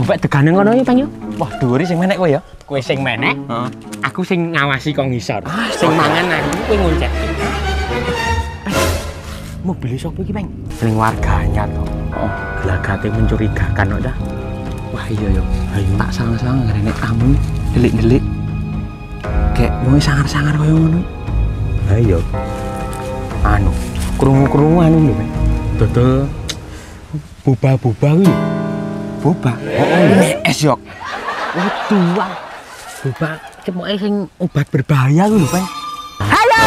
Dompet tegane ngono ya, Bang yo. Wah, dhuwure sing menek kowe ya. Kowe sing menek, aku sing ngawasi kok ngisor. Sing mangan aku kowe ngoncet. Mobil sapa iki, Bang? Ning warganya to. Oh, gelagate mencurigakan kok dah. Wah, iya yo. Ayo tak sangar-sangar ngarene tamu delik-delik. Kayak mau sangar-sangar koyo ngono. Ayo. Anu, krungu-krungu anu lho, Bang. Dodol boba-boba kuwi. Boba. Es yok. Waduh. Boba cemoke sing obat berbahaya kuwi lho, Bang. Halo.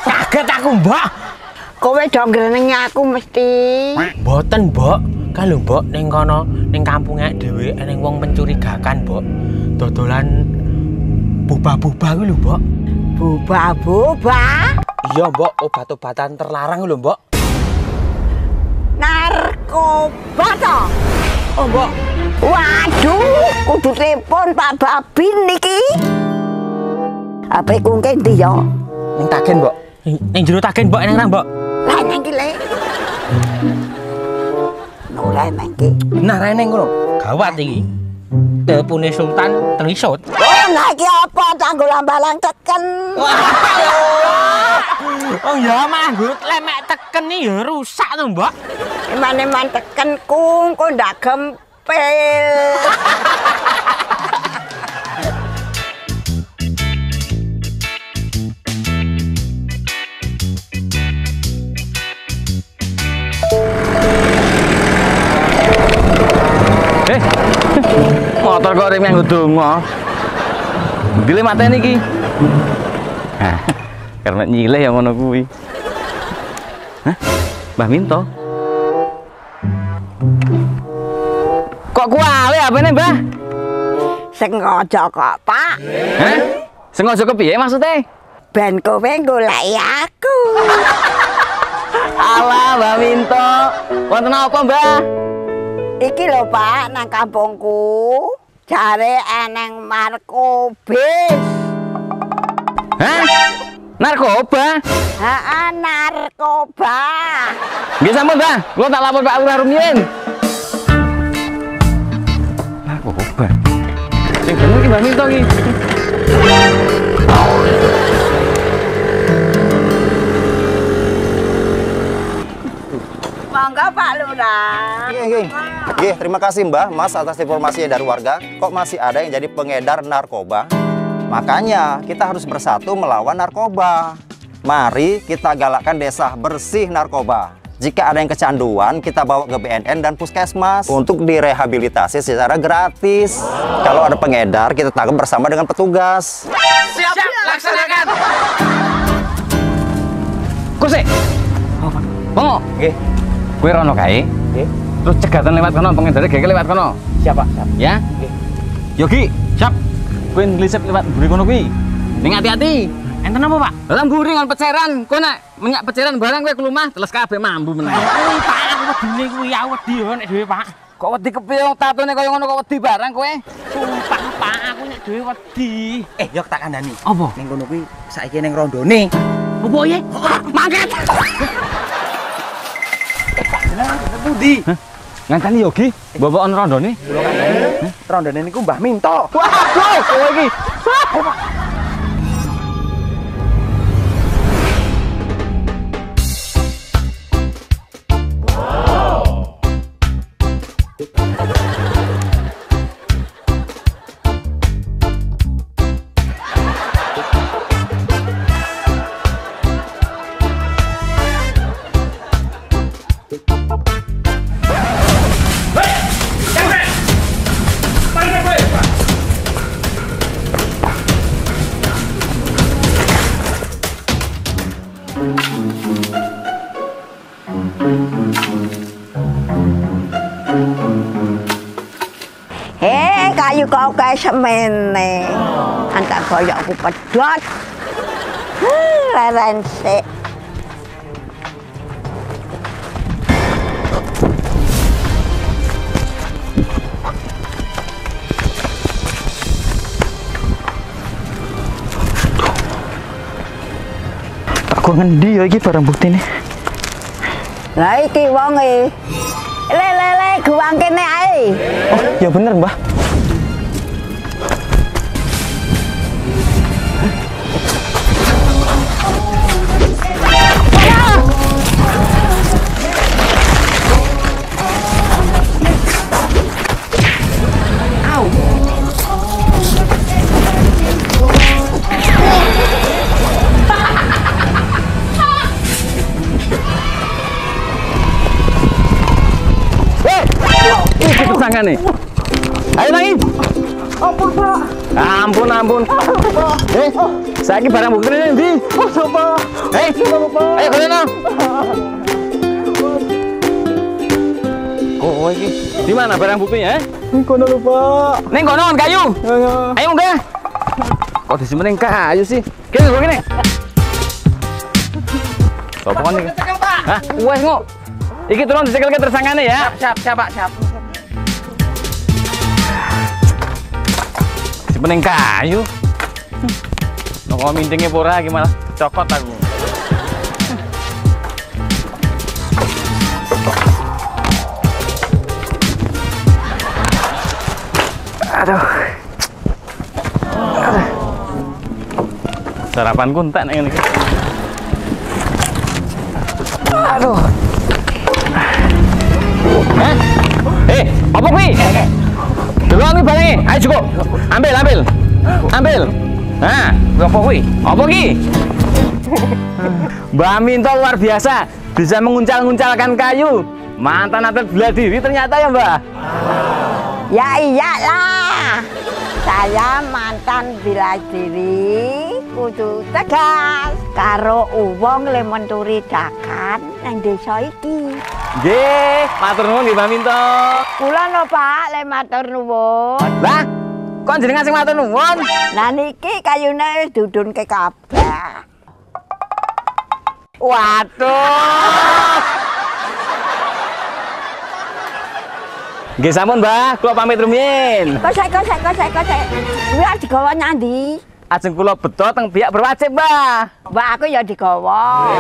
Kaget aku, Mbak. Kowe do ngreneng aku mesti. Mboten, Mbok. Kalau Mbok ning kono ning kampunge dhewe ning wong mencurigakan, Mbok. Dodolan boba-boba kuwi lho, Mbok. Boba-boba. Iya, Mbok, obat-obatan terlarang lho, Mbok. Narkoba to. Oh, Mbok. Waduh, kudu telepon Pak Babin niki. Apa ku ngendi yo? Ning Tagen, Mbok. Ning jero Tagen, Mbok, nang Mbok. Lah nang iki le. Mulai mangke. Nah, rene ngono. Gawat iki. Telepone Sultan telisut. Oh, nah iki apa tanggo lambalang teken. Oh ya, manggut lemek teken iki ya rusak to, Mbok. Eman-eman teken kung kok ndak gempil. Motor kok rem yang donga. Dile mateni iki. Hah. Karena nyileh ya ngono kuwi. Hah? Mbah Minto. Kok kuale apane, Mbah? Sengaja kok, Pak. Hah? Sengaja kepiye maksudnya? Ben kowe golek aku. Alah, Mbah Minto. Wonten apa, Mbah? Iki lho, Pak, nang kampungku jare eneng narkobis. Hah? Narkoba? Heeh, narkoba. Nggih sampun, Mbah. Kula tak lapor Pak Lurah rumiyin. Narkoba. Sing bener iki Mbah Minto iki. Monggo Pak Lurah. Nggih, terima kasih Mbah, Mas atas informasinya dari warga. Kok masih ada yang jadi pengedar narkoba? Makanya kita harus bersatu melawan narkoba. Mari kita galakkan desa bersih narkoba. Jika ada yang kecanduan, kita bawa ke BNN dan Puskesmas untuk direhabilitasi secara gratis. Kalau ada pengedar, kita tangkap bersama dengan petugas. Siap, laksanakan. Kuse. Bongo. Nggih. Kowe rono kae. Nggih. Terus cegatan lewat kono, pengedare gege lewat kono. Siap, Pak. Siap. Ya? Nggih. Yogi, siap. Kowe nglisep lewat mburi kono kuwi. Ning hati-hati. Enten apa, Pak? Dalam mburi ngon peceran. Kowe nek minyak peceran barang kowe kelumah teles kabeh mambu meneh. Kuwi Pak, aku wedine kuwi ya wedi yo nek dhewe, Pak. Kok wedi kepiye wong tatone kaya ngono kok wedi barang kowe? Sumpah, Pak, aku nek dhewe wedi. Yok tak kandhani. Apa? Ning kono kuwi saiki ning rondone. Apa ye? Mangkat. Budi. Nganteni Yogi, mbok ono rondone. Rondone niku Mbah Minto. Waduh, kowe iki. Kayu kau kayak semene. Antak koyok aku pedot. Leren sik. Aku ngendi ya iki barang buktine? Lah iki wonge. Le guang kene ae. Oh, ya bener, Mbah. Tersangka nih. Ayo nangis. Ampun, Pak. Ampun, ampun. Saiki barang bukti ini ndi? Oh, coba. Ayo kalian no. Oh, iki. Di mana barang buktinya? Kono lho, Pak. Ning kono kan kayu. Ayo munggah. Kok disimpen ning kayu sih? Kene kok kene. Sopo kan iki? Hah? Wes ngok. Iki turun dicekelke tersangkane ya. Siap, Pak, siap. Simpen ning kayu. Kok mintingnya pura gimana? Cokot aku. Aduh. Sarapanku entek nek ngene iki. Aduh. Apa kuwi? Delok iki barenge. Ayo cukup. Ambil. Nah, apa kuwi? Apa ki? Mbak Minto luar biasa, bisa menguncal-nguncalkan kayu. Mantan atlet bela diri ternyata ya, Mbak. Ya iyalah. Saya mantan bela diri, kudu tegas karo wong le menturi dakan nang desa iki. Nggih, matur nuwun nggih Mbak Minto. Kula no Pak, le matur nuwun. Lah, kok jenengan sing matur nuwun? Lah niki kayune wis dudunke kabeh. Waduh. Nggih sampun, Mbah, kula pamit rumiyin. Kosek. Kuwi arep digawa nyandi? Ajeng kula beto teng pihak berwajib, Mbah. Mbak aku ya digawa.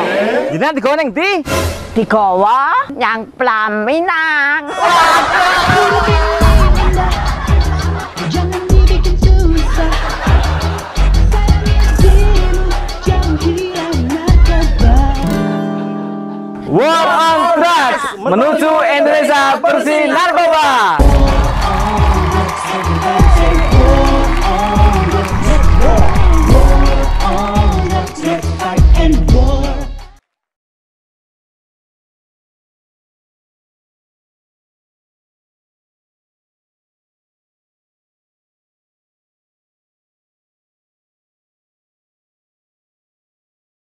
Jenengan digawa ning ndi? Digawa yang pelaminan. Jangan dibikin susah. Jangan hilang narkoba. War on Drugs menuju Indonesia bersih narkoba.